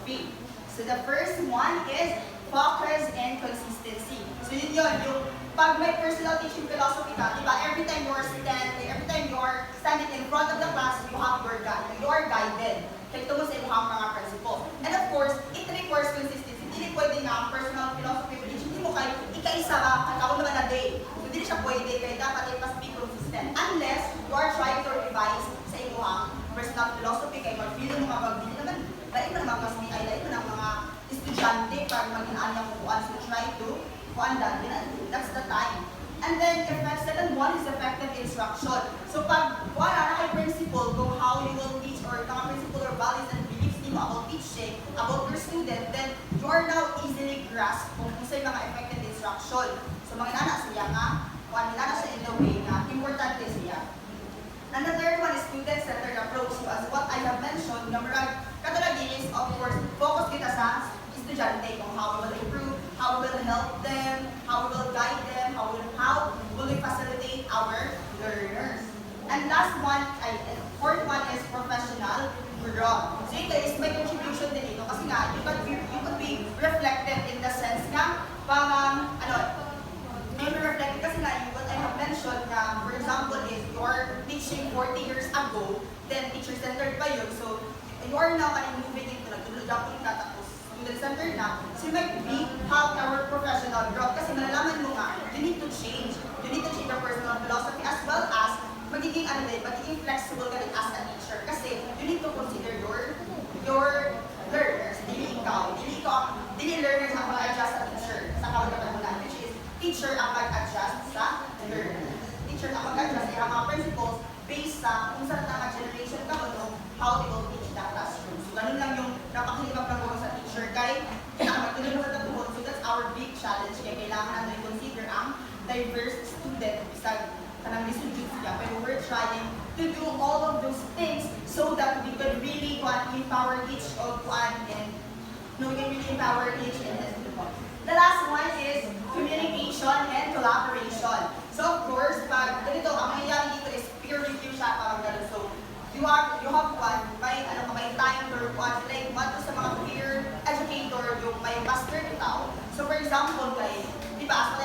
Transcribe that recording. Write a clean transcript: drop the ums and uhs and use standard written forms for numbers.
philosophy. So the first one is focus and consistency. So yun, yung pag may personal teaching philosophy ka, di ba, every time you're standing in front of the class, you have your guide. You are guided. Kaya ito mo sa imuhang mga principles. And of course, it requires consistency. Hindi pwede nga ang personal philosophy teaching. Hindi mo kayo, ika-isa ka, kagawin naman na day. So hindi siya pwede, kaya dapat ay mas be consistent. Unless you are trying to revise sa imuhang personal philosophy, kaya mag-feel mo nga mag-feel naman. Dahil mo naman mas may highlight mo ng mga estudyante para mag-inaan yung kukuan. So try to kuan that. That's the time. And then, second one is effective instruction. So pag wala na kay principle kung how you will teach or mga principle or values and beliefs mo about teaching, about your student, then you are now easily grasp kung sa'yo mga effective instruction. So mga nana siya nga, kung nana siya in the way na importante siya. And the third one is student-centered approach. So as what I have mentioned, number one, katulad is, of course, focus kita sa estudyante kung how we will improve, how we will help them, how we will guide them, how will we facilitate our learners. And last one, fourth one is professional growth. So ito is may contribution din ito kasi nga, you could be reflected in the sense na parang, may reflected kasi nga, what I have mentioned na, for example, is you're teaching 40 years ago, then teacher-centered pa yun. So, you are now moving into, nagtulog ako yung tatapos, student-centered na. So, you might be help our professional growth kasi malalaman mo nga, you need to change. You need to change your personal philosophy as well as magiging flexible ka rin as a teacher. Kasi, you need to consider your learners, dili learners ang mag-adjust sa teacher sa kawag-katagulan, which is teacher ang mag-adjust sa learner. Teacher ang mag-adjust sa mga principles based sa kung saan na generation ka mo how they will teach the classroom. So, ganun lang yung napakahirap ng gawin sa teacher. Kaya, magtuloy mo sa tatuhon. So, that's our big challenge. Kaya kailangan natin consider ang diverse student bisag kanang lisudjud siya. Pero we're trying to do all of those things so that we could really empower each of one and we can really empower each in this group. The last one is communication and collaboration. So of course, pag ganito, ang mangyayari dito is peer review siya parang gano'n. So you have one, may time to like one to sa mga peer educator, yung may master itaw. So for example, like, di ba, as